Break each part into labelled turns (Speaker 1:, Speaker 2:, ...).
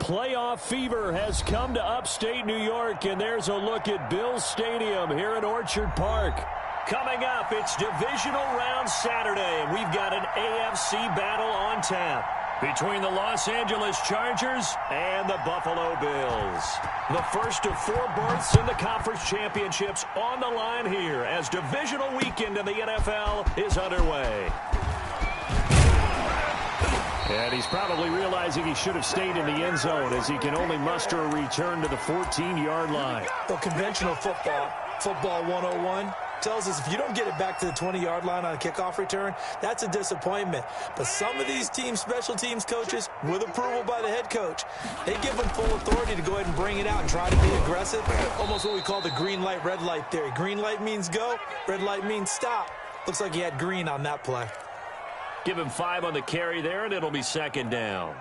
Speaker 1: Playoff fever has come to upstate New York, and there's a look at Bills Stadium here in Orchard Park. Coming up, it's Divisional Round Saturday, and we've got an AFC battle on tap between the Los Angeles Chargers and the Buffalo Bills. The first of 4 berths in the conference championships on the line here as divisional weekend in the NFL is underway. And he's probably realizing he should have stayed in the end zone as he can only muster a return to the 14-yard line.
Speaker 2: Well, conventional football 101, tells us if you don't get it back to the 20-yard line on a kickoff return, that's a disappointment. But some of these special teams coaches, with approval by the head coach, they give them full authority to go ahead and bring it out and try to be aggressive. Almost what we call the green light, red light theory. Green light means go, red light means stop. Looks like he had green on that play.
Speaker 1: Give him 5 on the carry there, and it'll be second down.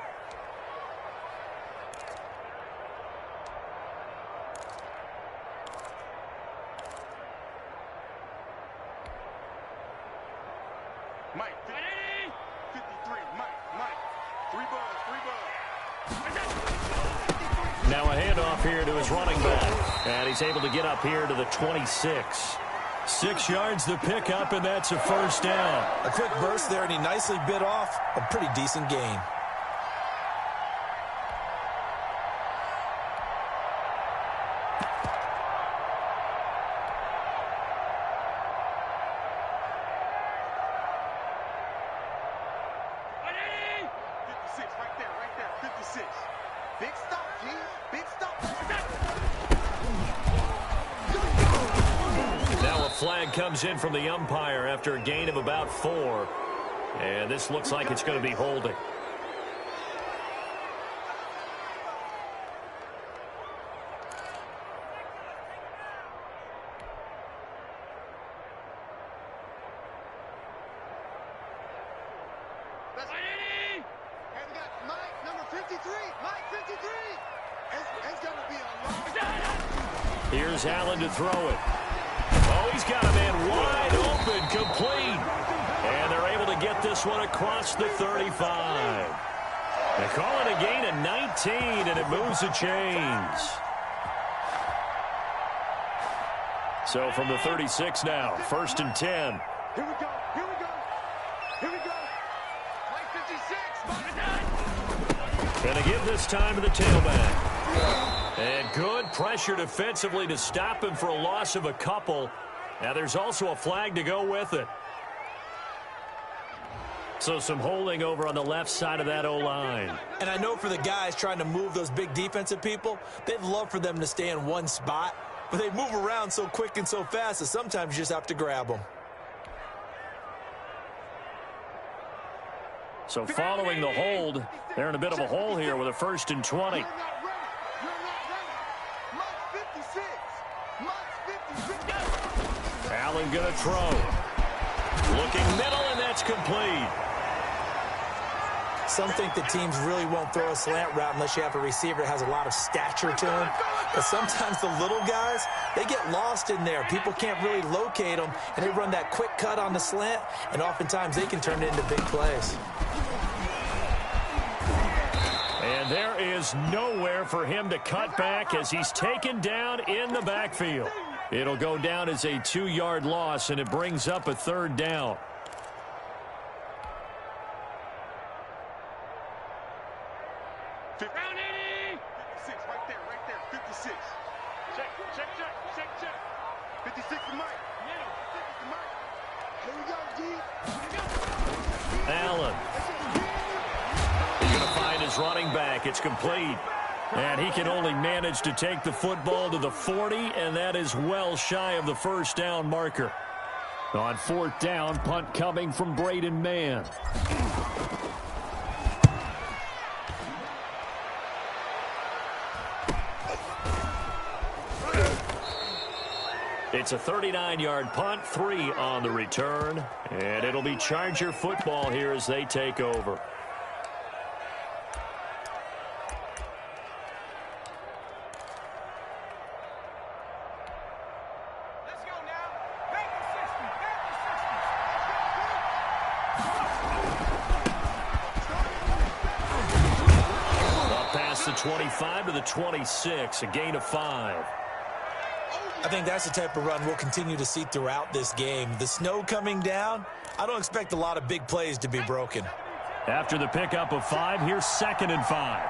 Speaker 3: Mike, 53, Mike, 3 balls.
Speaker 1: Now a handoff here to his running back, and he's able to get up here to the 26. 6 yards the pickup, and that's a first down.
Speaker 2: A quick burst there, and he nicely bit off a pretty decent gain.
Speaker 1: Flag comes in from the umpire after a gain of about 4. And this looks like it's going to be holding. Here's Allen to throw it. Oh, he's got a man wide open, complete. And they're able to get this one across the 35. They call it a gain of 19, and it moves the chains. So from the 36 now, 1st and 10.
Speaker 3: Here we go. Mike 56.
Speaker 1: Going to give this time to the tailback. And good pressure defensively to stop him for a loss of a couple. Now there's also a flag to go with it. So some holding over on the left side of that O-line.
Speaker 2: And I know for the guys trying to move those big defensive people, they'd love for them to stay in one spot. But they move around so quick and so fast that sometimes you just have to grab them.
Speaker 1: So following the hold, they're in a bit of a hole here with a 1st and 20. Allen going to throw. Looking middle, and that's complete.
Speaker 2: Some think that teams really won't throw a slant route unless you have a receiver that has a lot of stature to him. But sometimes the little guys, they get lost in there. People can't really locate them, and they run that quick cut on the slant, and oftentimes they can turn it into big plays.
Speaker 1: And there is nowhere for him to cut back as he's taken down in the backfield. It'll go down as a 2-yard loss, and it brings up a 3rd down.
Speaker 3: Round 80. 56, right there, 56. Check. 56 to Mike. Here we go, D.
Speaker 1: Allen. He's going to find his running back. It's complete. And he can only manage to take the football to the 40, and that is well shy of the 1st down marker. On 4th down, punt coming from Braden Mann. It's a 39-yard punt, 3 on the return, and it'll be Charger football here as they take over. across the 25 to the 26, a gain of 5.
Speaker 2: I think that's the type of run we'll continue to see throughout this game. The snow coming down, I don't expect a lot of big plays to be broken.
Speaker 1: After the pickup of 5, here's 2nd and 5.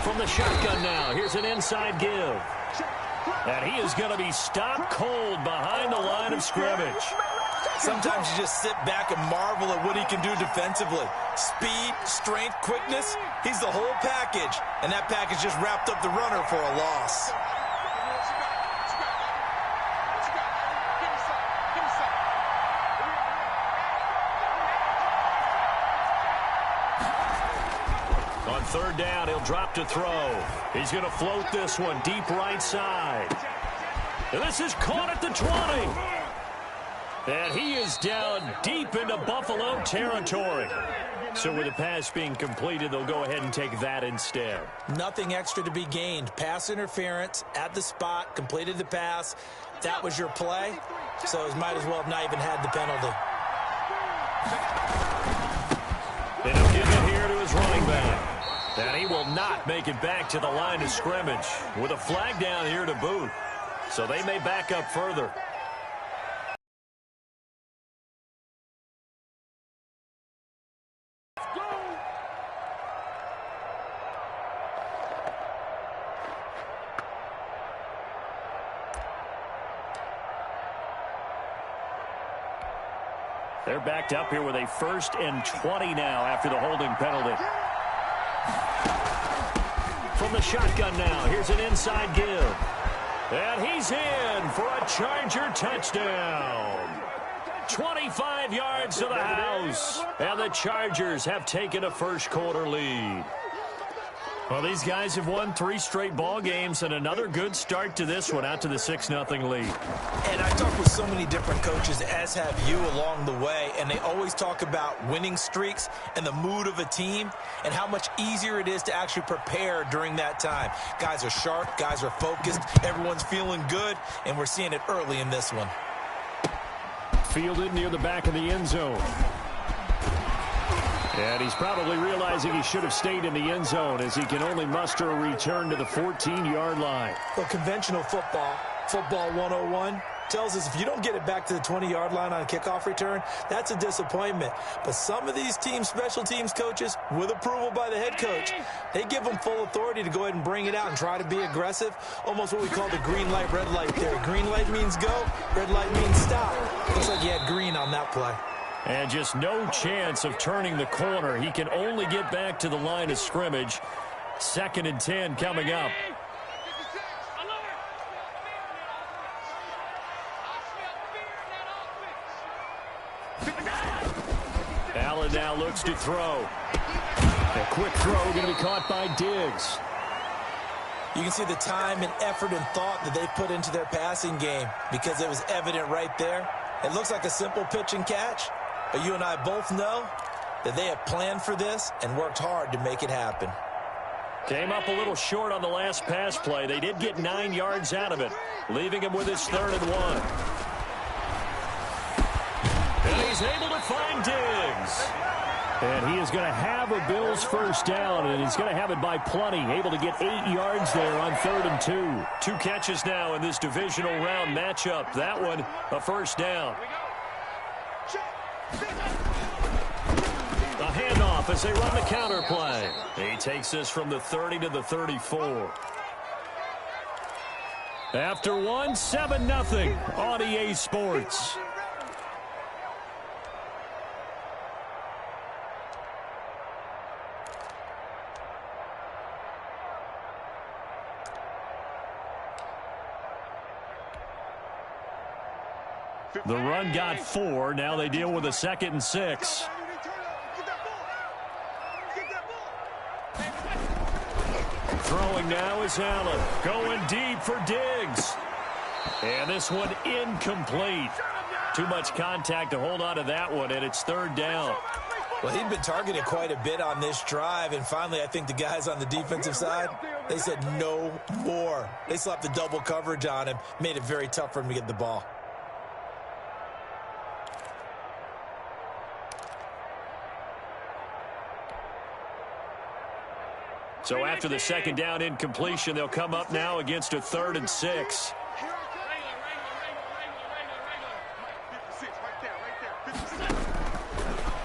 Speaker 1: From the shotgun now, here's an inside give. And he is going to be stopped cold behind the line of scrimmage.
Speaker 2: Sometimes you just sit back and marvel at what he can do defensively. Speed, strength, quickness, he's the whole package. And that package just wrapped up the runner for a loss.
Speaker 1: On 3rd down, he'll drop to throw. He's going to float this one deep right side. And this is caught at the 20. And he is down deep into Buffalo territory. So with the pass being completed, they'll go ahead and take that instead.
Speaker 2: Nothing extra to be gained. Pass interference at the spot, completed the pass. That was your play, so it might as well have not even had the penalty.
Speaker 1: And he'll give it here to his running back. And he will not make it back to the line of scrimmage with a flag down here to boot. So they may back up further. They're backed up here with a 1st and 20 now after the holding penalty. From the shotgun now, here's an inside give. And he's in for a Charger touchdown. 25 yards to the house. And the Chargers have taken a first-quarter lead. Well, these guys have won 3 straight ball games and another good start to this one out to the 6-0 lead.
Speaker 2: And I talked with so many different coaches, as have you, along the way, and they always talk about winning streaks and the mood of a team and how much easier it is to actually prepare during that time. Guys are sharp, guys are focused, everyone's feeling good, and we're seeing it early in this one.
Speaker 1: Fielded near the back of the end zone. And he's probably realizing he should have stayed in the end zone as he can only muster a return to the 14-yard line.
Speaker 2: Well, conventional football 101, tells us if you don't get it back to the 20-yard line on a kickoff return, that's a disappointment. But some of these team special teams coaches, with approval by the head coach, they give them full authority to go ahead and bring it out and try to be aggressive, almost what we call the green light, red light theory. Green light means go, red light means stop. Looks like he had green on that play.
Speaker 1: And just no chance of turning the corner. He can only get back to the line of scrimmage. 2nd and 10 coming up. Allen now looks to throw. A quick throw going to be caught by Diggs.
Speaker 2: You can see the time and effort and thought that they put into their passing game because it was evident right there. It looks like a simple pitch and catch, but you and I both know that they have planned for this and worked hard to make it happen.
Speaker 1: Came up a little short on the last pass play. They did get 9 yards out of it, leaving him with his 3rd and 1. And he's able to find Diggs. And he is going to have a Bills first down, and he's going to have it by plenty. Able to get 8 yards there on 3rd and 2. 2 catches now in this divisional round matchup. That one, a first down. A handoff as they run the counter play. He takes this from the 30 to the 34. After one, 7-0 on EA Sports. The run got 4. Now they deal with a 2nd and 6. Throwing now is Allen. Going deep for Diggs. And this one incomplete. Too much contact to hold on to that one, and it's 3rd down.
Speaker 2: Well, he'd been targeted quite a bit on this drive, and finally I think the guys on the defensive side, they said no more. They slapped the double coverage on him, made it very tough for him to get the ball.
Speaker 1: So after the second down incompletion, they'll come up now against a 3rd and 6.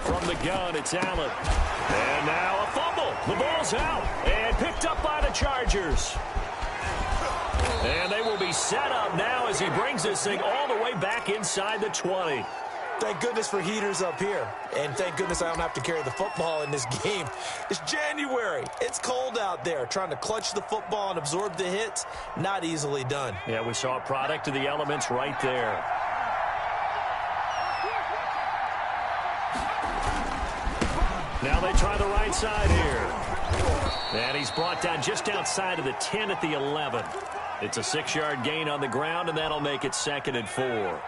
Speaker 1: From the gun, it's Allen. And now a fumble. The ball's out and picked up by the Chargers. And they will be set up now as he brings this thing all the way back inside the 20.
Speaker 2: Thank goodness for heaters up here. And thank goodness I don't have to carry the football in this game. It's January. It's cold out there. Trying to clutch the football and absorb the hits, not easily done.
Speaker 1: Yeah, we saw a product of the elements right there. Now they try the right side here. And he's brought down just outside of the 10 at the 11. It's a 6-yard gain on the ground, and that'll make it 2nd and 4.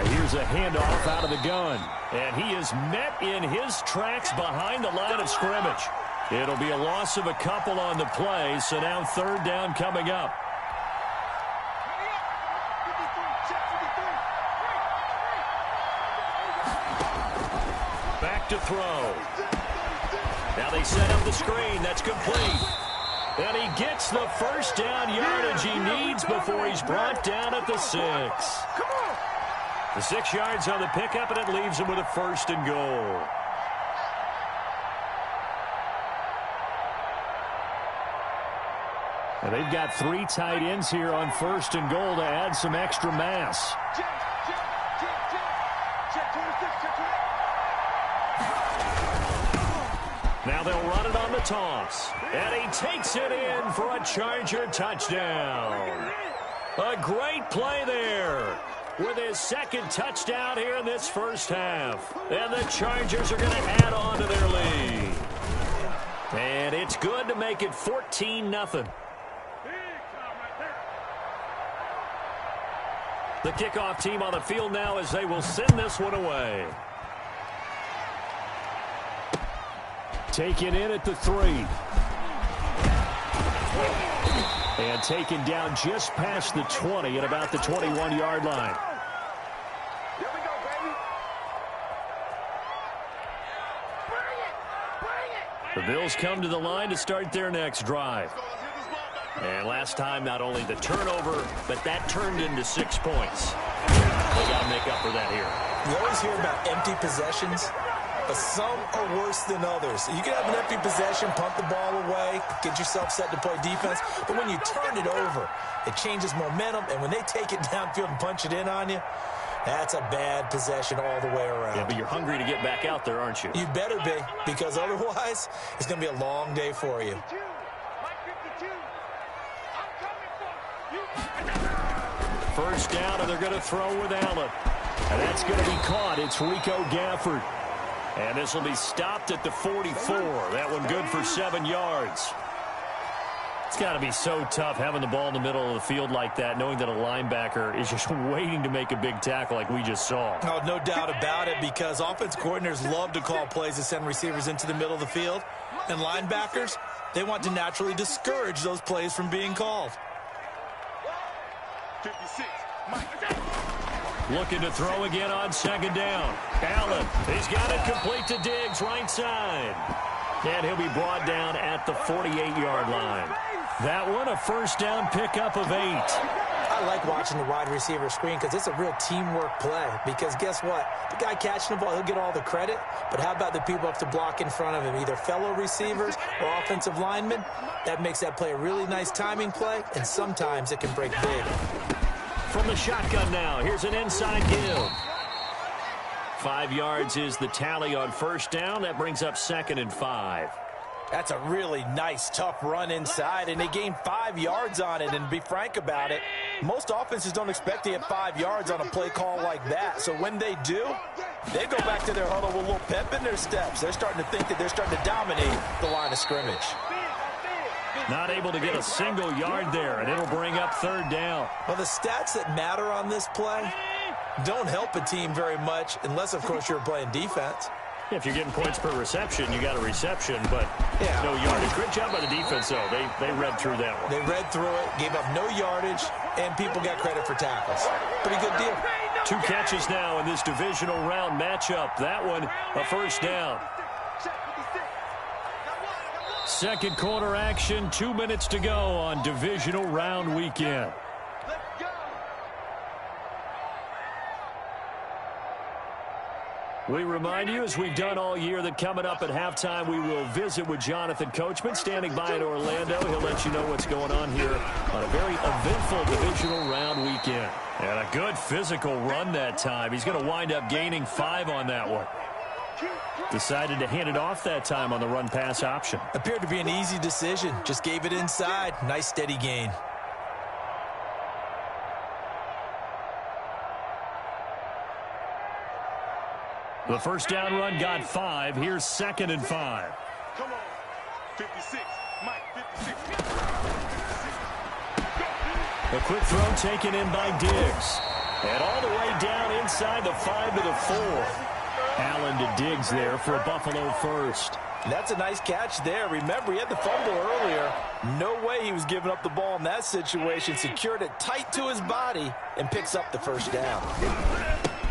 Speaker 1: Here's a handoff out of the gun. And he is met in his tracks behind the line of scrimmage. It'll be a loss of a couple on the play, so now 3rd down coming up. Back to throw. Now they set up the screen. That's complete. And he gets the first down yardage he needs before he's brought down at the 6. The 6 yards on the pickup, and it leaves him with a 1st and goal. And they've got 3 tight ends here on 1st and goal to add some extra mass. Now they'll run it on the toss. And he takes it in for a Charger touchdown. A great play there with his 2nd touchdown here in this first half. And the Chargers are going to add on to their lead. And it's good to make it 14-0. The kickoff team on the field now as they will send this one away. Taken in at the 3. And taken down just past the 20 at about the 21-yard line.
Speaker 3: Here we go, baby. Bring it.
Speaker 1: The Bills come to the line to start their next drive. And last time, not only the turnover, but that turned into 6 points. They got to make up for that here.
Speaker 2: You always hear about empty possessions, but some are worse than others. You can have an empty possession, punt the ball away, get yourself set to play defense, but when you turn it over, it changes momentum, and when they take it downfield and punch it in on you, that's a bad possession all the way around.
Speaker 1: Yeah, but you're hungry to get back out there, aren't you?
Speaker 2: You better be, because otherwise, it's going to be a long day for you.
Speaker 1: First down, and they're going to throw with Allen. And that's going to be caught. It's Rico Gafford. And this will be stopped at the 44. That one good for 7 yards. It's got to be so tough having the ball in the middle of the field like that, knowing that a linebacker is just waiting to make a big tackle like we just saw.
Speaker 2: Oh, no doubt about it, because offense coordinators love to call plays to send receivers into the middle of the field. And linebackers, they want to naturally discourage those plays from being called.
Speaker 3: 56.
Speaker 1: Looking to throw again on 2nd down. Allen, he's got it complete to Diggs, right side. And he'll be brought down at the 48-yard line. That one, a first down pickup of 8.
Speaker 2: I like watching the wide receiver screen because it's a real teamwork play. Because guess what? The guy catching the ball, he'll get all the credit. But how about the people up to block in front of him, either fellow receivers or offensive linemen? That makes that play a really nice timing play, and sometimes it can break big.
Speaker 1: From the shotgun now, here's an inside give. 5 yards is the tally on first down. That brings up 2nd and 5.
Speaker 2: That's a really nice, tough run inside, and they gained 5 yards on it. And to be frank about it, most offenses don't expect to get 5 yards on a play call like that. So when they do, they go back to their huddle with a little pep in their steps. They're starting to think that they're starting to dominate the line of scrimmage.
Speaker 1: Not able to get a single yard there, and it'll bring up 3rd down.
Speaker 2: Well, the stats that matter on this play don't help a team very much, unless, of course, you're playing defense.
Speaker 1: If you're getting points per reception, you got a reception, but no yardage. Great job by the defense, though. They read through that one.
Speaker 2: They read through it, gave up no yardage, and people got credit for tackles. Pretty good deal.
Speaker 1: 2 catches now in this divisional round matchup. That one, a first down. Second quarter action, 2 minutes to go on divisional round weekend. We remind you, as we've done all year, that coming up at halftime, we will visit with Jonathan Coachman, standing by in Orlando. He'll let you know what's going on here on a very eventful divisional round weekend. And a good physical run that time. He's going to wind up gaining 5 on that one. Decided to hand it off that time on the run-pass option.
Speaker 2: Appeared to be an easy decision. Just gave it inside. Nice, steady gain.
Speaker 1: The first down run got 5. Here's 2nd and 5.
Speaker 3: Come on. 56. Mike, 56.
Speaker 1: A quick throw taken in by Diggs. And all the way down inside the 5 to the 4. Allen to Diggs there for a Buffalo first.
Speaker 2: That's a nice catch there. Remember, he had the fumble earlier. No way he was giving up the ball in that situation. Secured it tight to his body and picks up the first down.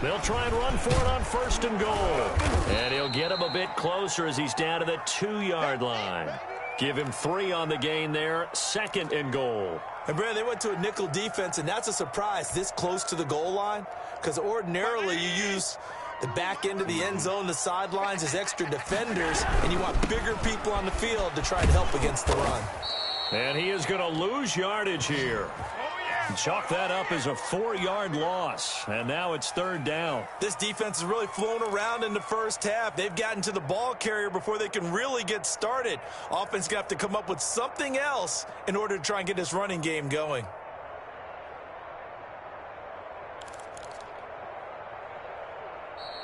Speaker 1: They'll try and run for it on 1st and goal. And he'll get him a bit closer as he's down to the 2-yard line. Give him 3 on the gain there. 2nd and goal.
Speaker 2: And, Brad, they went to a nickel defense, and that's a surprise this close to the goal line, because ordinarily you use the back end of the end zone, the sidelines as extra defenders, and you want bigger people on the field to try to help against the run.
Speaker 1: And he is going to lose yardage here. Chalk that up as a 4-yard loss, and now it's 3rd down.
Speaker 2: This defense has really flown around in the first half. They've gotten to the ball carrier before they can really get started. Offense going to have to come up with something else in order to try and get this running game going.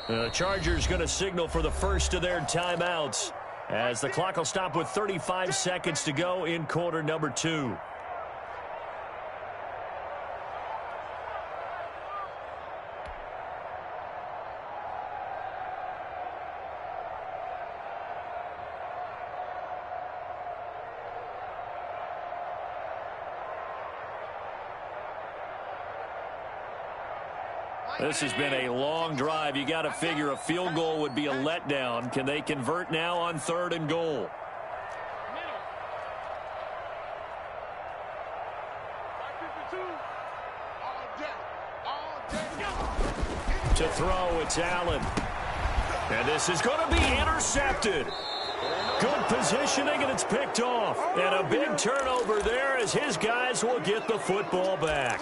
Speaker 1: The Chargers going to signal for the first of their timeouts as the clock will stop with 35 seconds to go in quarter number 2. This has been a long drive. You got to figure a field goal would be a letdown. Can they convert now on 3rd and goal? To throw, it's Allen. And this is going to be intercepted. Good positioning, and it's picked off. And a big turnover there as his guys will get the football back.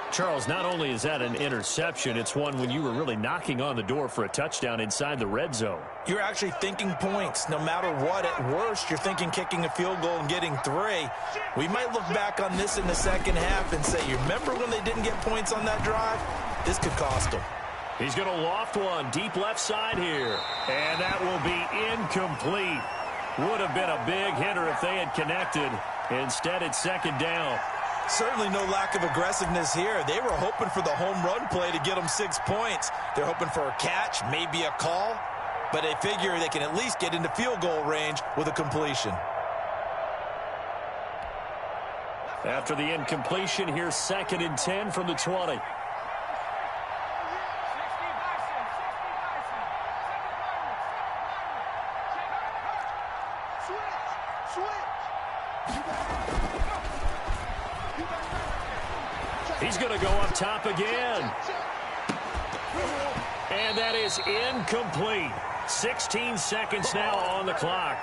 Speaker 1: Charles, not only is that an interception, it's one when you were really knocking on the door for a touchdown inside the red zone.
Speaker 2: You're actually thinking points. No matter what, at worst, you're thinking kicking a field goal and getting 3. We might look back on this in the second half and say, you remember when they didn't get points on that drive? This could cost them.
Speaker 1: He's going to loft one deep left side here. And that will be incomplete. Would have been a big hitter if they had connected. Instead, it's 2nd down.
Speaker 2: Certainly no lack of aggressiveness here. They were hoping for the home run play to get them 6 points. They're hoping for a catch, maybe a call, but they figure they can at least get into field goal range with a completion.
Speaker 1: After the incompletion, here's 2nd and 10 from the 20. He's going to go up top again. And that is incomplete. 16 seconds now on the clock.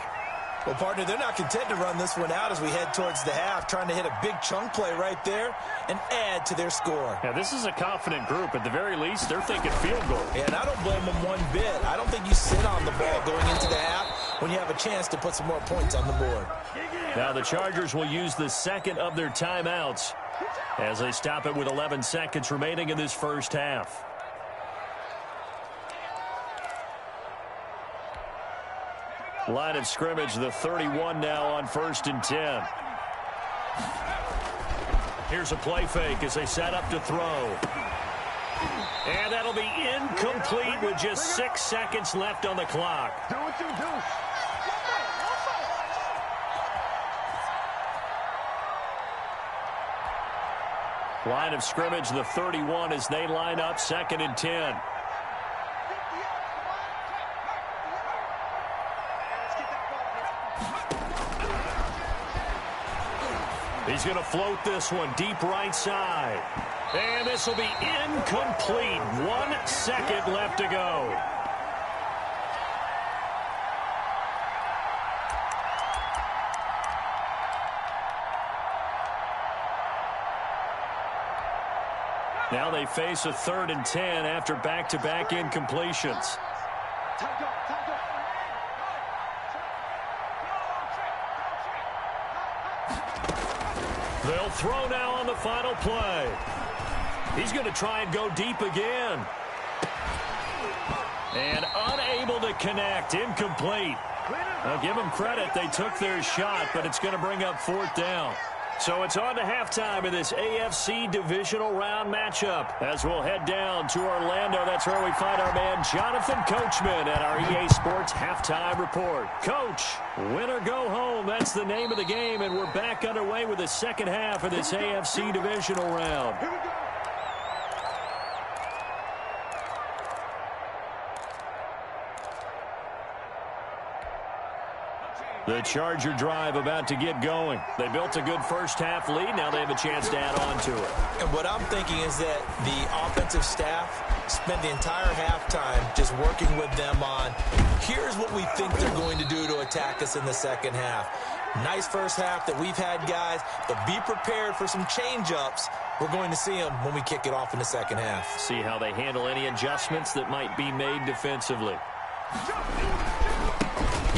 Speaker 2: Well, partner, they're not content to run this one out as we head towards the half, trying to hit a big chunk play right there and add to their score.
Speaker 1: Yeah, this is a confident group. At the very least, they're thinking field goal.
Speaker 2: Yeah, and I don't blame them one bit. I don't think you sit on the ball going into the half when you have a chance to put some more points on the board.
Speaker 1: Now the Chargers will use the 2nd of their timeouts as they stop it with 11 seconds remaining in this first half. Line of scrimmage, the 31 now on 1st and 10. Here's a play fake as they set up to throw. And that'll be incomplete with just 6 seconds left on the clock.
Speaker 3: Do what you do.
Speaker 1: Line of scrimmage, the 31, as they line up 2nd and 10. He's going to float this one deep right side. And this will be incomplete. 1 second left to go. Now they face a 3rd and 10 after back-to-back incompletions. They'll throw now on the final play. He's going to try and go deep again. And unable to connect. Incomplete. I'll give them credit. They took their shot, but it's going to bring up 4th down. So it's on to halftime in this AFC divisional round matchup. As we'll head down to Orlando, that's where we find our man Jonathan Coachman at our EA Sports Halftime Report. Coach, win or go home, that's the name of the game, and we're back underway with the second half of this AFC divisional round. The Charger drive about to get going. They built a good first-half lead. Now they have a chance to add on to it.
Speaker 2: And what I'm thinking is that the offensive staff spent the entire halftime just working with them on, here's what we think they're going to do to attack us in the second half. Nice first half that we've had, guys, but be prepared for some change-ups. We're going to see them when we kick it off in the second half.
Speaker 1: See how they handle any adjustments that might be made defensively.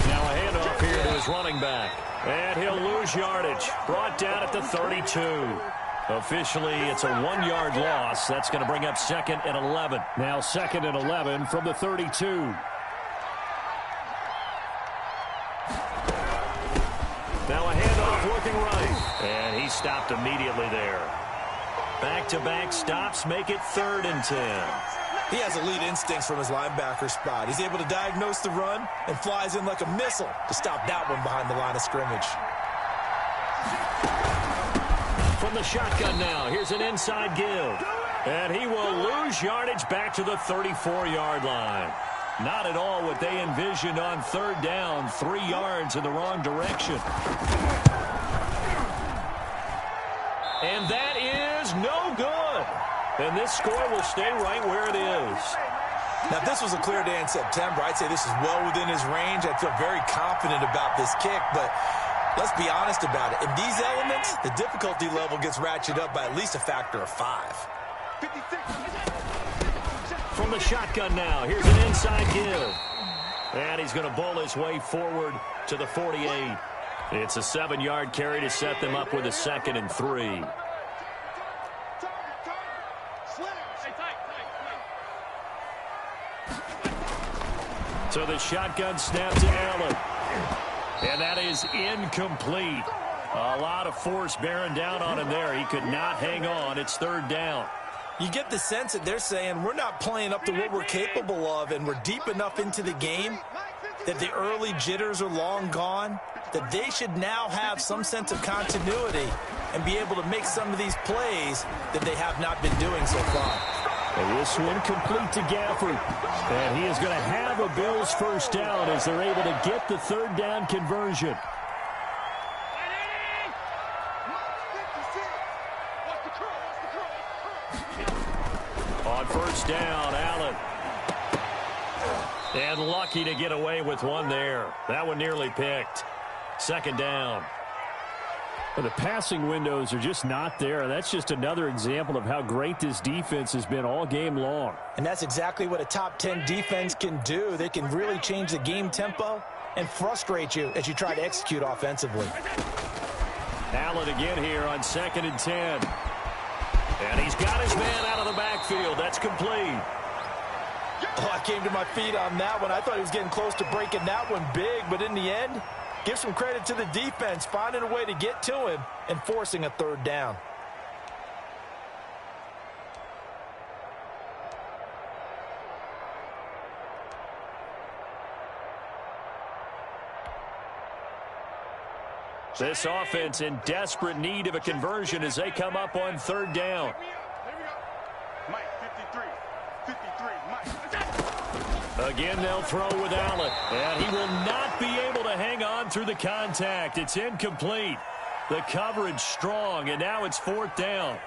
Speaker 1: Now a handoff here to his running back. And he'll lose yardage. Brought down at the 32. Officially, it's a 1-yard loss. That's going to bring up 2nd and 11. Now 2nd and 11 from the 32. Now a handoff looking right. And he stopped immediately there. Back-to-back stops make it 3rd and 10.
Speaker 2: He has elite instincts from his linebacker spot. He's able to diagnose the run and flies in like a missile to stop that one behind the line of scrimmage.
Speaker 1: From the shotgun now, here's an inside give. And he will lose yardage back to the 34-yard line. Not at all what they envisioned on 3rd down, 3 yards in the wrong direction. And that is no good. And this score will stay right where it is.
Speaker 2: Now, if this was a clear day in September, I'd say this is well within his range. I feel very confident about this kick, but let's be honest about it. In these elements, the difficulty level gets ratcheted up by at least a factor of 5.
Speaker 1: From the shotgun now, here's an inside give. And he's going to bowl his way forward to the 48. It's a 7-yard carry to set them up with a 2nd and 3. So the shotgun snap to Allen. And that is incomplete. A lot of force bearing down on him there. He could not hang on. It's 3rd down.
Speaker 2: You get the sense that they're saying we're not playing up to what we're capable of, and we're deep enough into the game that the early jitters are long gone, that they should now have some sense of continuity and be able to make some of these plays that they have not been doing so far.
Speaker 1: And this one complete to Gafford. And he is going to have a Bills first down as they're able to get the 3rd down conversion. On first down, Allen. And lucky to get away with one there. That one nearly picked. 2nd down. Well, the passing windows are just not there. That's just another example of how great this defense has been all game long.
Speaker 2: And that's exactly what a top 10 defense can do. They can really change the game tempo and frustrate you as you try to execute offensively.
Speaker 1: Allen again here on 2nd and 10. And he's got his man out of the backfield. That's complete.
Speaker 2: Oh, I came to my feet on that one. I thought he was getting close to breaking that one big, but in the end, give some credit to the defense, finding a way to get to him and forcing a 3rd down.
Speaker 1: This offense in desperate need of a conversion as they come up on third down.
Speaker 3: Mike, 53, Mike.
Speaker 1: Again, they'll throw with Allen, and he will not be able to hang on through the contact. It's incomplete. The coverage strong, and now it's fourth down.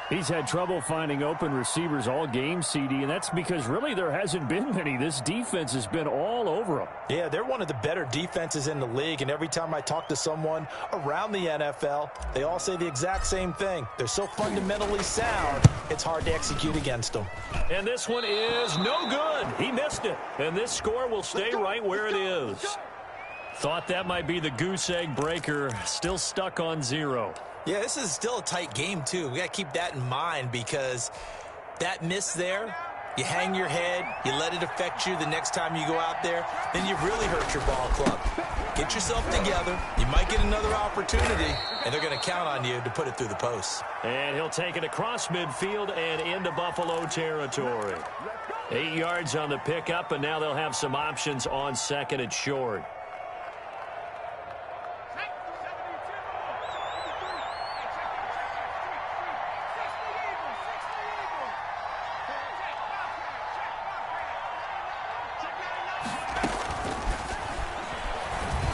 Speaker 1: He's had trouble finding open receivers all game, CD, and that's because really there hasn't been many. This defense has been all over them.
Speaker 2: Yeah, they're one of the better defenses in the league, and every time I talk to someone around the NFL, they all say the exact same thing. They're so fundamentally sound, it's hard to execute against them.
Speaker 1: And this one is no good. He missed it, and this score will stay right where it is. Thought that might be the goose egg breaker, still stuck on 0.
Speaker 2: Yeah, this is still a tight game, too. We got to keep that in mind because that miss there, you hang your head, you let it affect you the next time you go out there, then you really hurt your ball club. Get yourself together. You might get another opportunity, and they're going to count on you to put it through the post.
Speaker 1: And he'll take it across midfield and into Buffalo territory. 8 yards on the pickup, and now they'll have some options on second and short.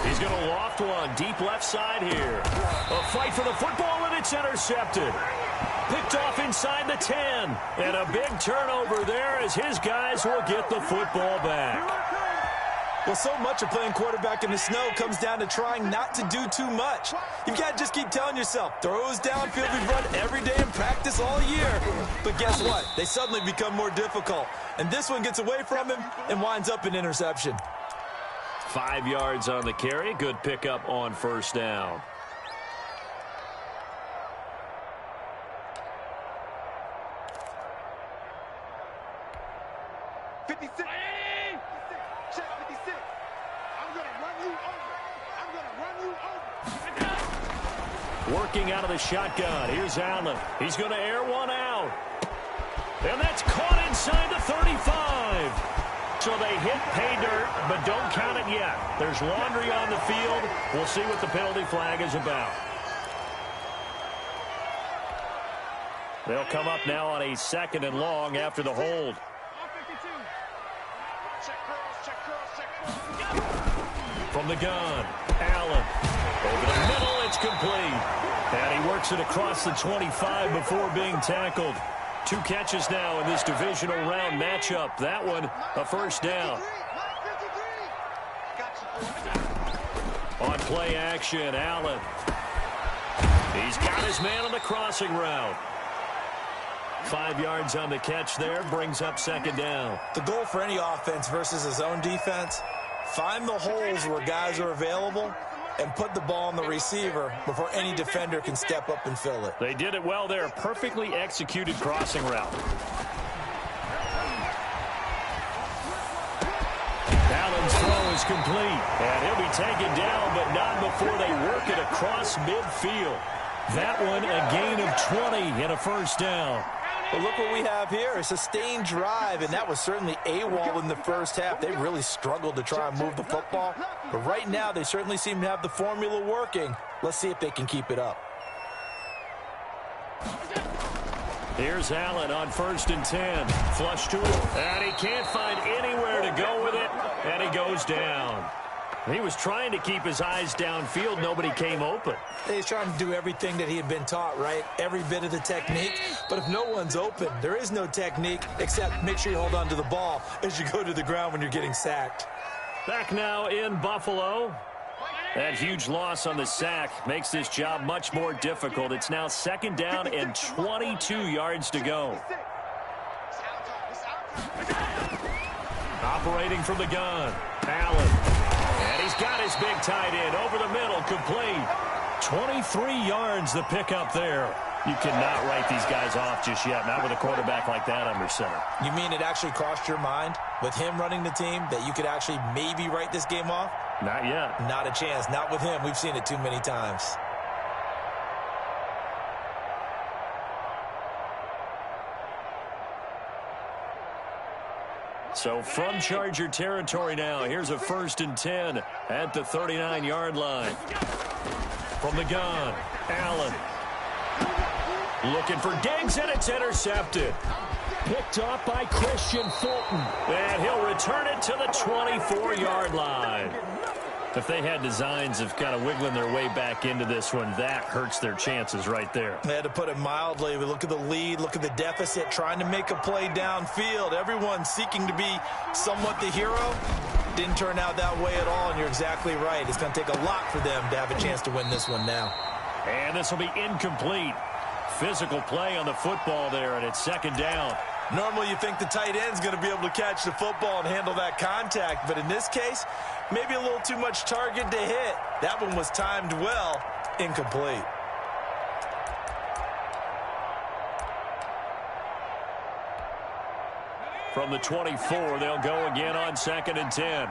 Speaker 1: He's going to loft one deep left side here. A fight for the football, and it's intercepted. Picked off inside the 10. And a big turnover there as his guys will get the football back.
Speaker 2: Well, so much of playing quarterback in the snow comes down to trying not to do too much. You've got to just keep telling yourself, throws downfield we've run every day in practice all year. But guess what? They suddenly become more difficult. And this one gets away from him and winds up an interception.
Speaker 1: 5 yards on the carry. Good pickup on first down.
Speaker 3: Check 56. I'm going to run you over.
Speaker 1: Working out of the shotgun. Here's Allen. He's going to air one out. And that's caught inside the 35. So they hit pay dirt, but don't count it yet. There's laundry on the field. We'll see what the penalty flag is about. They'll come up now on a second and long after the hold. From the gun, Allen. Over the middle, it's complete. And he works it across the 25 before being tackled. 2 catches now in this divisional round matchup. That one, a first down. On play action, Allen. He's got his man on the crossing route. 5 yards on the catch there, brings up second down.
Speaker 2: The goal for any offense versus his own defense, find the holes where guys are available and put the ball on the receiver before any defender can step up and fill it.
Speaker 1: They did it well there. Perfectly executed crossing route. Allen's throw is complete. And he'll be taken down, but not before they work it across midfield. That one, a gain of 20 and a first down.
Speaker 2: But look what we have here, a sustained drive, and that was certainly AWOL in the first half. They really struggled to try and move the football. But right now, they certainly seem to have the formula working. Let's see if they can keep it up.
Speaker 1: Here's Allen on 1st and 10. Flush to it, and he can't find anywhere to go with it, and he goes down. He was trying to keep his eyes downfield. Nobody came open.
Speaker 2: He's trying to do everything that he had been taught, right? Every bit of the technique. But if no one's open, there is no technique except make sure you hold on to the ball as you go to the ground when you're getting sacked.
Speaker 1: Back now in Buffalo. That huge loss on the sack makes this job much more difficult. It's now second down and 22 yards to go. Operating from the gun, Allen. And he's got his big tight end over the middle, complete. 23 yards the pickup there. You cannot write these guys off just yet, not with a quarterback like that under center.
Speaker 2: You mean it actually crossed your mind with him running the team that you could actually maybe write this game off?
Speaker 1: Not yet.
Speaker 2: Not a chance. Not with him. We've seen it too many times.
Speaker 1: So from Charger territory now, here's a 1st and 10 at the 39-yard line. From the gun, Allen. Looking for Diggs, and it's intercepted. Picked off by Christian Fulton. And he'll return it to the 24-yard line. If they had designs of kind of wiggling their way back into this one, that hurts their chances right there.
Speaker 2: They had to put it mildly. We look at the lead, look at the deficit, trying to make a play downfield. Everyone seeking to be somewhat the hero. Didn't turn out that way at all, and you're exactly right. It's going to take a lot for them to have a chance to win this one now.
Speaker 1: And this will be incomplete. Physical play on the football there, and it's second down.
Speaker 2: Normally you think the tight end's going to be able to catch the football and handle that contact, but in this case, maybe a little too much target to hit. That one was timed well, incomplete.
Speaker 1: From the 24, they'll go again on 2nd and 10.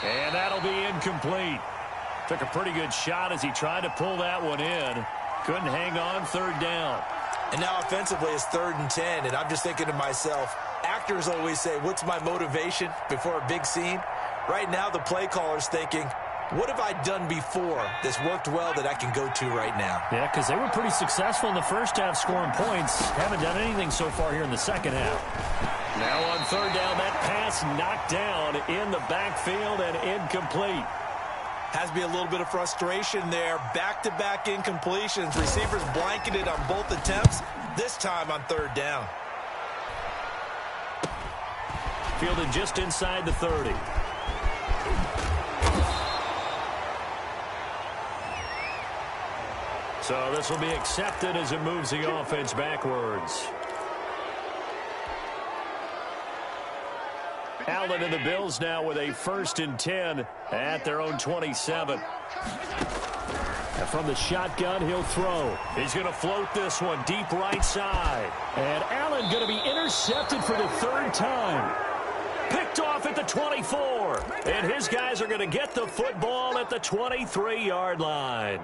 Speaker 1: And that'll be incomplete. Took a pretty good shot as he tried to pull that one in. Couldn't hang on, third down.
Speaker 2: And now offensively it's 3rd and 10, and I'm just thinking to myself, actors always say, what's my motivation before a big scene? Right now the play caller's thinking, what have I done before that's worked well that I can go to right now?
Speaker 1: Yeah, because they were pretty successful in the first half scoring points. Haven't done anything so far here in the second half. Now on third down, that pass knocked down in the backfield and incomplete.
Speaker 2: Has to be a little bit of frustration there. Back-to-back incompletions. Receivers blanketed on both attempts, this time on 3rd down.
Speaker 1: Fielded just inside the 30. So this will be accepted as it moves the offense backwards. Allen and the Bills now with a 1st and 10 at their own 27. And from the shotgun, he'll throw. He's going to float this one deep right side. And Allen going to be intercepted for the 3rd time. Picked off at the 24. And his guys are going to get the football at the 23-yard line.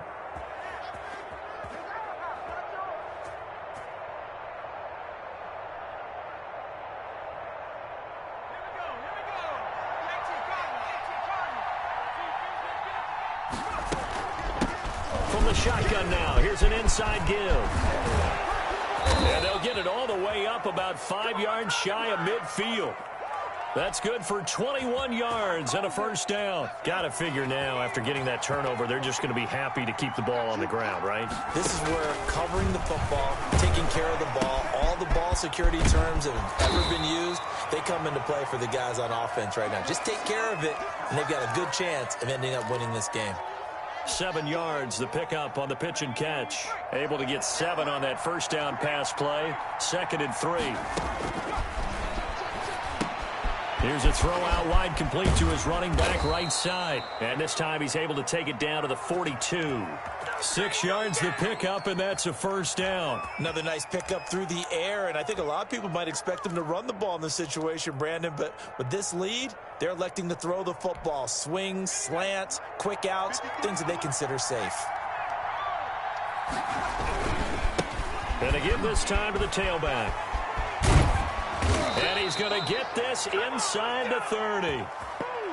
Speaker 1: Shotgun now. Here's an inside give. And they'll get it all the way up about 5 yards shy of midfield. That's good for 21 yards and a 1st down. Got to figure now, after getting that turnover, they're just going to be happy to keep the ball on the ground, right?
Speaker 2: This is where covering the football, taking care of the ball, all the ball security terms that have ever been used, they come into play for the guys on offense right now. Just take care of it, and they've got a good chance of ending up winning this game.
Speaker 1: 7 yards, the pickup on the pitch and catch. Able to get 7 on that 1st down pass play. 2nd and 3. Here's a throw out wide, complete to his running back right side. And this time he's able to take it down to the 42. 6 yards the pickup, and that's a 1st down.
Speaker 2: Another nice pickup through the air, and I think a lot of people might expect them to run the ball in this situation, Brandon, but with this lead, they're electing to throw the football. Swings, slants, quick outs, things that they consider safe.
Speaker 1: And again this time to the tailback. And he's going to get this inside the 30.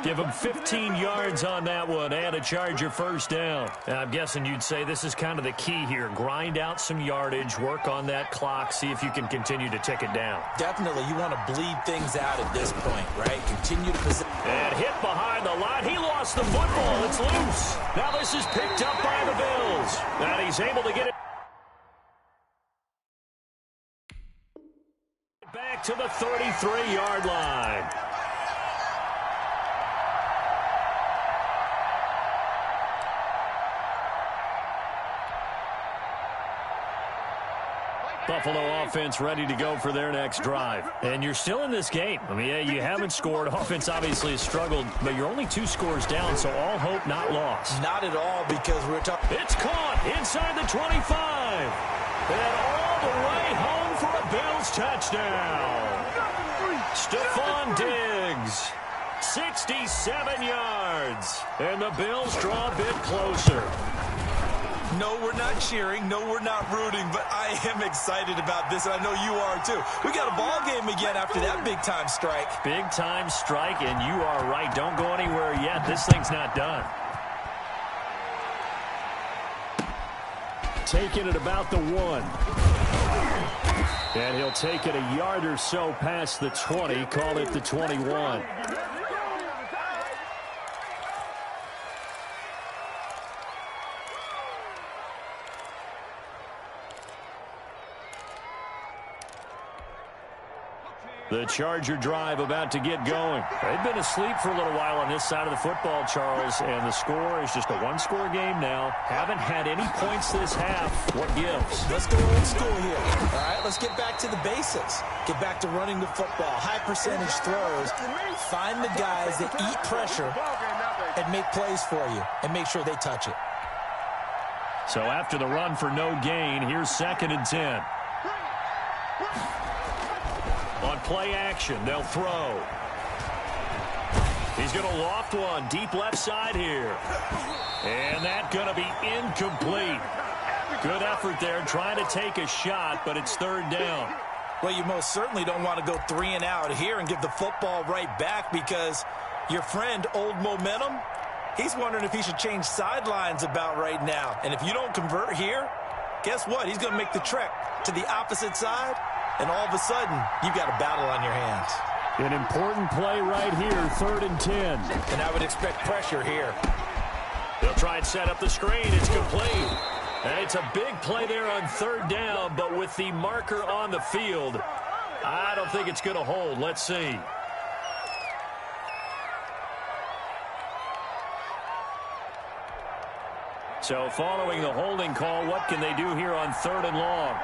Speaker 1: Give him 15 yards on that one and a Charger 1st down. I'm guessing you'd say this is kind of the key here. Grind out some yardage, work on that clock, see if you can continue to tick it down.
Speaker 2: Definitely. You want to bleed things out at this point, right? Continue to possess.
Speaker 1: And hit behind the line. He lost the football. It's loose. Now this is picked up by the Bills. And he's able to get it back to the 33-yard line. Buffalo offense ready to go for their next drive. And you're still in this game. I mean, yeah, you haven't scored. Offense obviously has struggled, but you're only 2 scores down, so all hope not lost.
Speaker 2: Not at all, because we're talking.
Speaker 1: It's caught inside the 25. And all the way home for a Bills touchdown. Stephon Diggs, 67 yards. And the Bills draw a bit closer.
Speaker 2: No, we're not cheering. No, we're not rooting, but I am excited about this, and I know you are too. We got a ball game again after that big-time strike.
Speaker 1: Big-time strike, and you are right. Don't go anywhere yet. This thing's not done. Taking it about the 1. And he'll take it a yard or so past the 20. Call it the 21. The Charger drive about to get going. They've been asleep for a little while on this side of the football, Charles, and the score is just a one-score game now. Haven't had any points this half. What gives?
Speaker 2: Let's go old school here. All right, let's get back to the basics. Get back to running the football, high percentage throws. Find the guys that eat pressure and make plays for you and make sure they touch it.
Speaker 1: So after the run for no gain, here's 2nd and 10. On play action, they'll throw. He's going to loft one deep left side here. And that's going to be incomplete. Good effort there trying to take a shot, but it's 3rd down.
Speaker 2: Well, you most certainly don't want to go 3 and out here and give the football right back because your friend, Old Momentum, he's wondering if he should change sidelines about right now. And if you don't convert here, guess what? He's going to make the trek to the opposite side. And all of a sudden, you've got a battle on your hands.
Speaker 1: An important play right here, 3rd and 10.
Speaker 2: And I would expect pressure here.
Speaker 1: They'll try and set up the screen. It's complete. And it's a big play there on 3rd down, but with the marker on the field, I don't think it's going to hold. Let's see. So following the holding call, what can they do here on 3rd and long?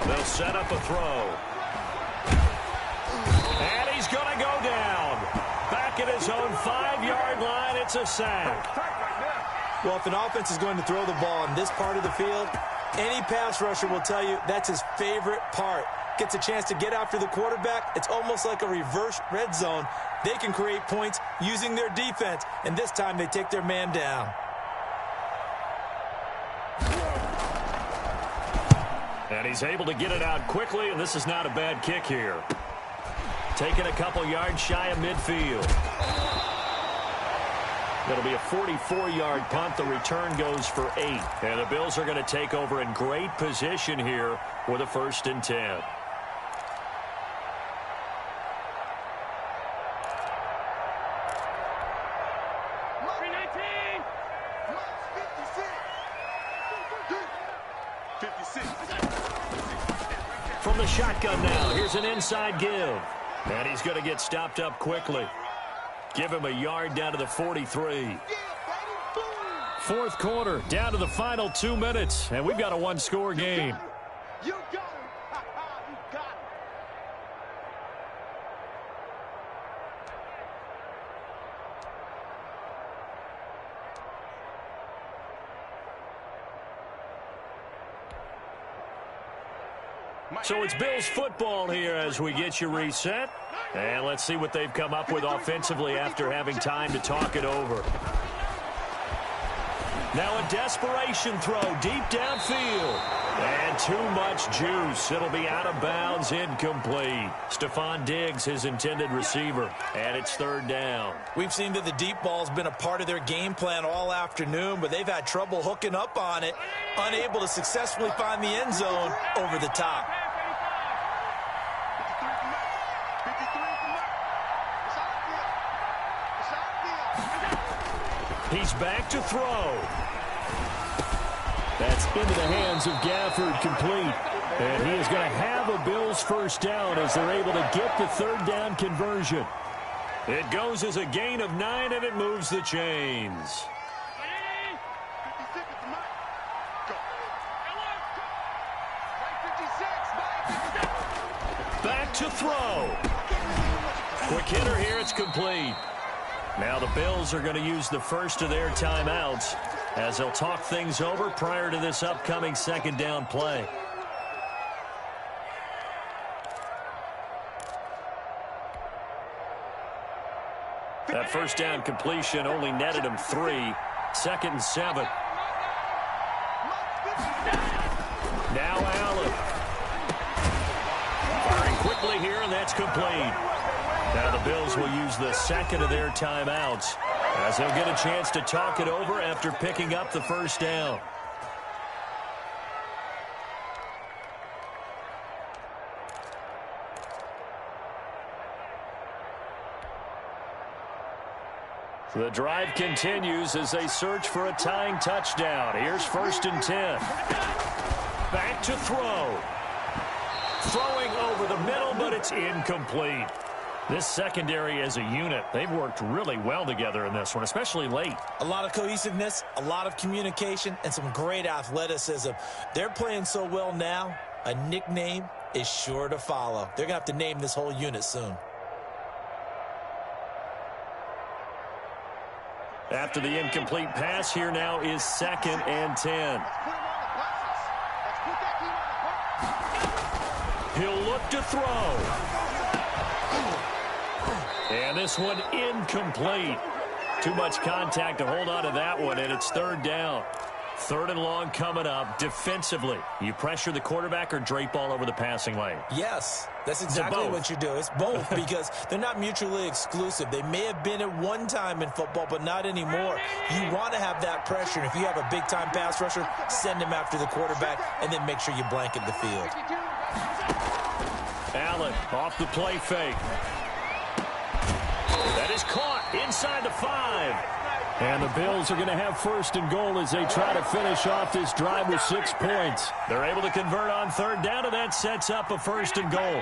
Speaker 1: They'll set up a throw. And he's going to go down. Back at his own 5-yard line, it's a sack.
Speaker 2: Well, if an offense is going to throw the ball in this part of the field, any pass rusher will tell you that's his favorite part. Gets a chance to get after the quarterback. It's almost like a reverse red zone. They can create points using their defense, and this time they take their man down.
Speaker 1: And he's able to get it out quickly, and this is not a bad kick here. Taking a couple yards shy of midfield. It'll be a 44-yard punt. The return goes for 8. And the Bills are going to take over in great position here with a 1st and 10. From the shotgun now, here's an inside give. And he's going to get stopped up quickly. Give him a yard down to the 43. 4th quarter, down to the final 2 minutes, and we've got a one-score game.
Speaker 3: You got him. You got him.
Speaker 1: So it's Bills football here as we get you reset. And let's see what they've come up with offensively after having time to talk it over. Now a desperation throw deep downfield. And too much juice. It'll be out of bounds, incomplete. Stephon Diggs, his intended receiver. And it's 3rd down.
Speaker 2: We've seen that the deep ball's been a part of their game plan all afternoon, but they've had trouble hooking up on it. Unable to successfully find the end zone over the top.
Speaker 1: He's back to throw. That's into the hands of Gafford, complete. And he is going to have a Bills 1st down as they're able to get the 3rd down conversion. It goes as a gain of 9, and it moves the chains. Back to throw. Quick hitter here, it's complete. Now the Bills are going to use the first of their timeouts as they'll talk things over prior to this upcoming 2nd down play. That first down completion only netted him 3. 2nd and 7. Now Allen. Firing quickly here, and that's complete. Now the Bills will use the second of their timeouts as they'll get a chance to talk it over after picking up the first down. The drive continues as they search for a tying touchdown. Here's 1st and 10. Back to throw. Throwing over the middle, but it's incomplete. This secondary as a unit, they've worked really well together in this one, especially late.
Speaker 2: A lot of cohesiveness, a lot of communication, and some great athleticism. They're playing so well now, a nickname is sure to follow. They're going to have to name this whole unit soon.
Speaker 1: After the incomplete pass, here now is 2nd and 10. He'll look to throw. And this one incomplete. Too much contact to hold on to that one, and it's 3rd down. 3rd and long coming up. Defensively, you pressure the quarterback or drape all over the passing lane?
Speaker 2: Yes, that's exactly what you do. It's both because they're not mutually exclusive. They may have been at one time in football, but not anymore. You want to have that pressure. And if you have a big-time pass rusher, send him after the quarterback and then make sure you blanket the field.
Speaker 1: Allen off the play fake. That is caught inside the 5. And the Bills are going to have 1st and goal as they try to finish off this drive with 6 points. They're able to convert on 3rd down, and that sets up a 1st and goal.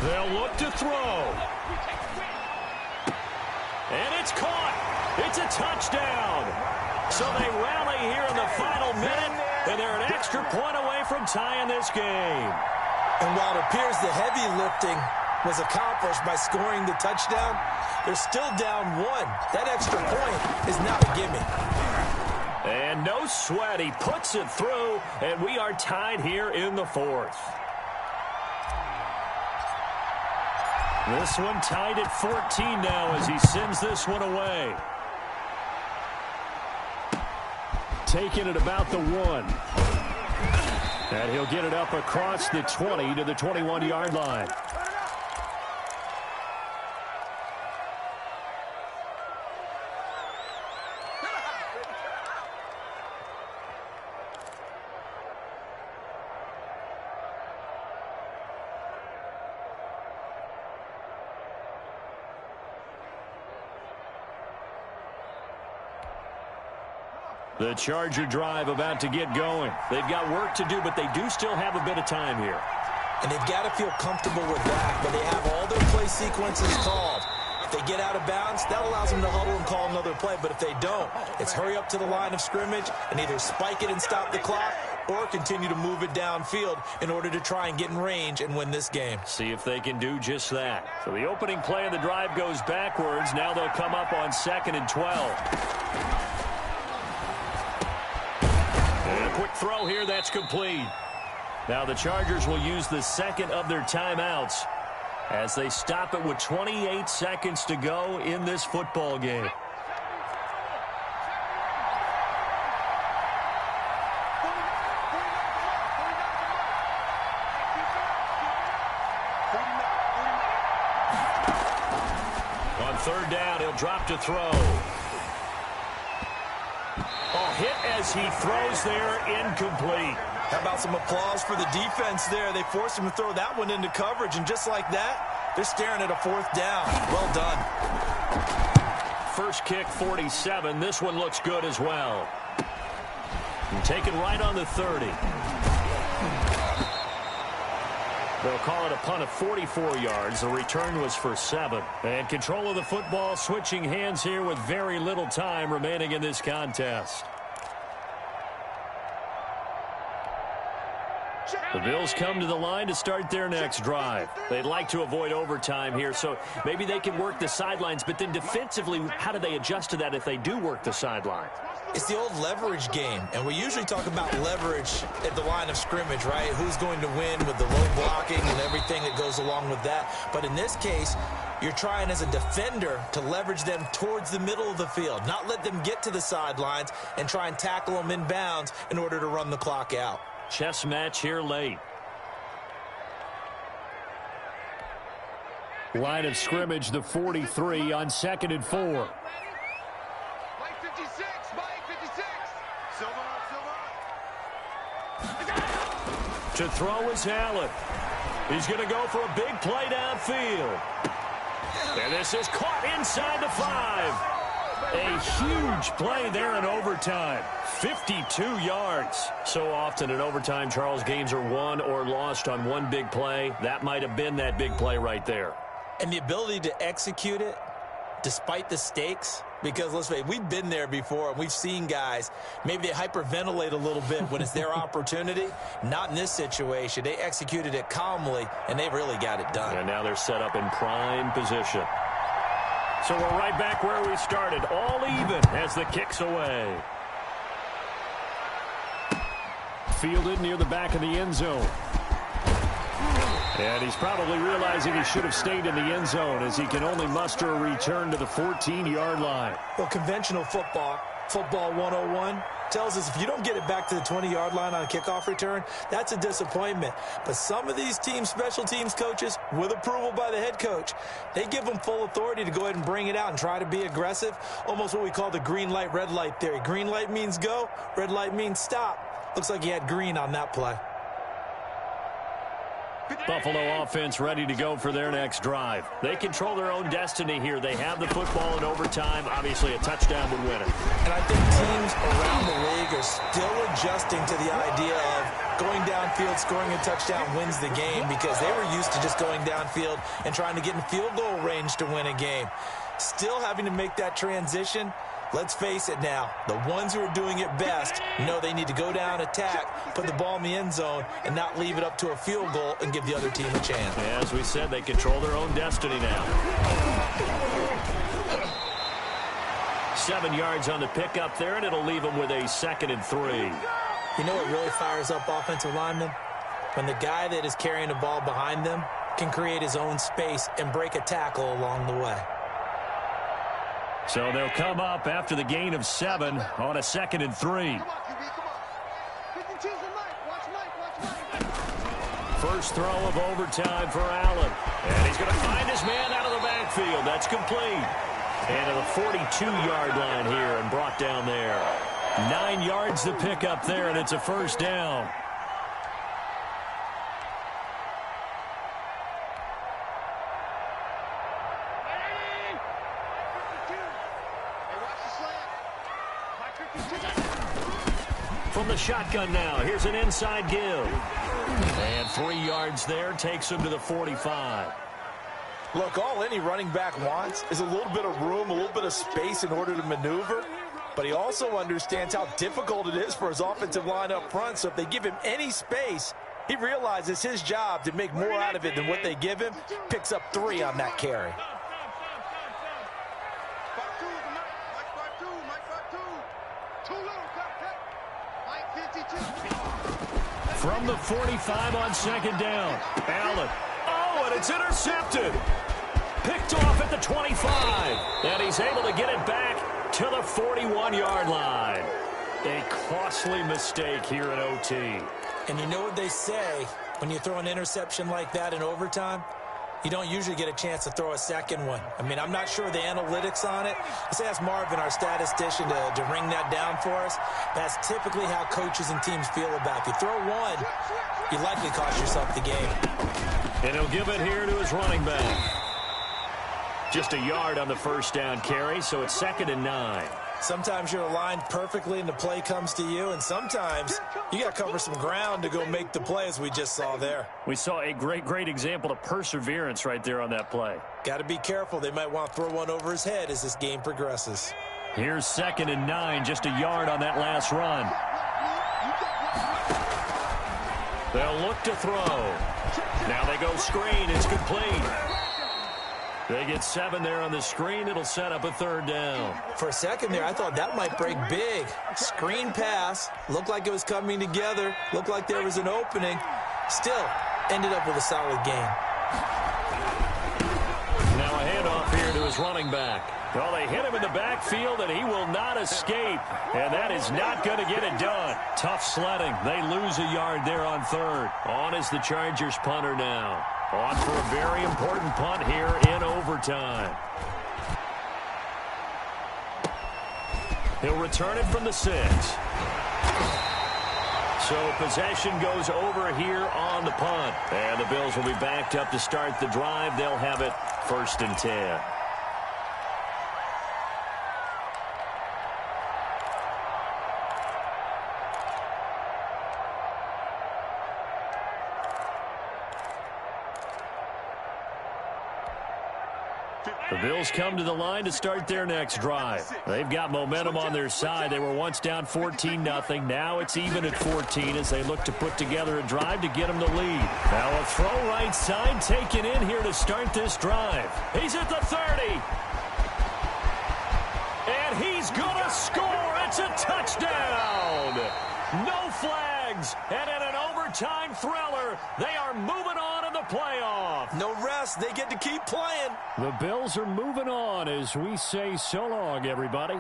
Speaker 1: They'll look to throw. And it's caught. It's a touchdown. So they rally here in the final minute, and they're an extra point away from tying this game.
Speaker 2: And while it appears the heavy lifting was accomplished by scoring the touchdown, they're still down 1. That extra point is not a gimme.
Speaker 1: And no sweat. He puts it through, and we are tied here in the 4th. This one tied at 14 now as he sends this one away. Taking it about the 1. And he'll get it up across the 20 to the 21-yard line. The Charger drive about to get going. They've got work to do, but they do still have a bit of time here.
Speaker 2: And they've got to feel comfortable with that, but they have all their play sequences called. If they get out of bounds, that allows them to huddle and call another play. But if they don't, it's hurry up to the line of scrimmage and either spike it and stop the clock or continue to move it downfield in order to try and get in range and win this game.
Speaker 1: See if they can do just that. So the opening play of the drive goes backwards. Now they'll come up on 2nd and 12. And a quick throw here, that's complete. Now the Chargers will use the 2nd of their timeouts as they stop it with 28 seconds to go in this football game. On 3rd down, he'll drop to throw. Hit as he throws there, incomplete.
Speaker 2: How about some applause for the defense there? They forced him to throw that one into coverage, and just like that, they're staring at a 4th down. Well done.
Speaker 1: First kick, 47. This one looks good as well. And taken right on the 30. They'll call it a punt of 44 yards. The return was for 7. And control of the football switching hands here with very little time remaining in this contest. The Bills come to the line to start their next drive. They'd like to avoid overtime here, so maybe they can work the sidelines, but then defensively, how do they adjust to that if they do work the sidelines?
Speaker 2: It's the old leverage game, and we usually talk about leverage at the line of scrimmage, right? Who's going to win with the low blocking and everything that goes along with that. But in this case, you're trying as a defender to leverage them towards the middle of the field, not let them get to the sidelines and try and tackle them in bounds in order to run the clock out.
Speaker 1: Chess match here late. Line of scrimmage, the 43 on 2nd and 4.
Speaker 3: Mike 56, Mike 56. Silver.
Speaker 1: To throw is Allen. He's going to go for a big play downfield. And this is caught inside the 5. A huge play there in overtime. 52 yards. So often in overtime, Charles, games are won or lost on one big play. That might have been that big play right there.
Speaker 2: And the ability to execute it despite the stakes, because let's face it, we've been there before, and we've seen guys, maybe they hyperventilate a little bit when it's their opportunity. Not in this situation. They executed it calmly, and they really got it done.
Speaker 1: And now they're set up in prime position. So we're right back where we started, all even as the kick's away. Fielded near the back of the end zone. And he's probably realizing he should have stayed in the end zone as he can only muster a return to the 14-yard line.
Speaker 2: Well, conventional football 101, tells us if you don't get it back to the 20-yard line on a kickoff return, that's a disappointment. But some of these special teams coaches, with approval by the head coach, they give them full authority to go ahead and bring it out and try to be aggressive, almost what we call the green light, red light theory. Green light means go, red light means stop. Looks like he had green on that play.
Speaker 1: Buffalo offense ready to go for their next drive. They control their own destiny here. They have the football in overtime. Obviously, a touchdown would win it.
Speaker 2: And I think teams around the league are still adjusting to the idea of going downfield, scoring a touchdown wins the game, because they were used to just going downfield and trying to get in field goal range to win a game. Still having to make that transition. Let's face it now, the ones who are doing it best know they need to go down, attack, put the ball in the end zone, and not leave it up to a field goal and give the other team a chance.
Speaker 1: As we said, they control their own destiny now. 7 yards on the pickup there, and it'll leave them with a 2nd and 3.
Speaker 2: You know what really fires up offensive linemen? When the guy that is carrying the ball behind them can create his own space and break a tackle along the way.
Speaker 1: So they'll come up after the gain of 7 on a 2nd and 3. First throw of overtime for Allen. And he's going to find his man out of the backfield. That's complete. And to the 42-yard line here and brought down there. 9 yards to pick up there, and it's a first down. From the shotgun now, here's an inside give. And 3 yards there takes him to the 45.
Speaker 2: Look, all any running back wants is a little bit of room, a little bit of space in order to maneuver. But he also understands how difficult it is for his offensive line up front. So if they give him any space, he realizes his job to make more out of it than what they give him. Picks up 3 on that carry.
Speaker 1: From the 45 on 2nd down. Allen. Oh, and it's intercepted. Picked off at the 25. And he's able to get it back to the 41-yard line. A costly mistake here in OT.
Speaker 2: And you know what they say when you throw an interception like that in overtime? You don't usually get a chance to throw a second one. I mean, I'm not sure the analytics on it. Let's ask Marvin, our statistician, to ring that down for us. That's typically how coaches and teams feel about it. If you throw one, you likely cost yourself the game.
Speaker 1: And he'll give it here to his running back. Just a yard on the first down carry, so it's 2nd and 9.
Speaker 2: Sometimes you're aligned perfectly and the play comes to you, and sometimes you got to cover some ground to go make the play, as we just saw there.
Speaker 1: We saw a great example of perseverance right there on that play.
Speaker 2: Got to be careful. They might want to throw one over his head as this game progresses.
Speaker 1: Here's 2nd and 9, just a yard on that last run. They'll look to throw. Now they go screen. It's complete. They get 7 there on the screen. It'll set up a 3rd down.
Speaker 2: For a second there, I thought that might break big. Screen pass. Looked like it was coming together. Looked like there was an opening. Still, ended up with a solid game.
Speaker 1: Now a handoff here to his running back. Well, they hit him in the backfield, and he will not escape. And that is not going to get it done. Tough sledding. They lose a yard there on 3rd. On is the Chargers punter now. On for a very important punt here in overtime. He'll return it from the 6. So possession goes over here on the punt. And the Bills will be backed up to start the drive. They'll have it 1st and 10. The Bills come to the line to start their next drive. They've got momentum on their side. They were once down 14-0. Now it's even at 14 as they look to put together a drive to get them the lead. Now a throw right side taken in here to start this drive. He's at the 30. And he's going to score. It's a touchdown. No flags. And in an overtime thriller, they are moving on in the playoff.
Speaker 2: No rest. They get to keep playing.
Speaker 1: The Bills are moving on as we say so long, everybody.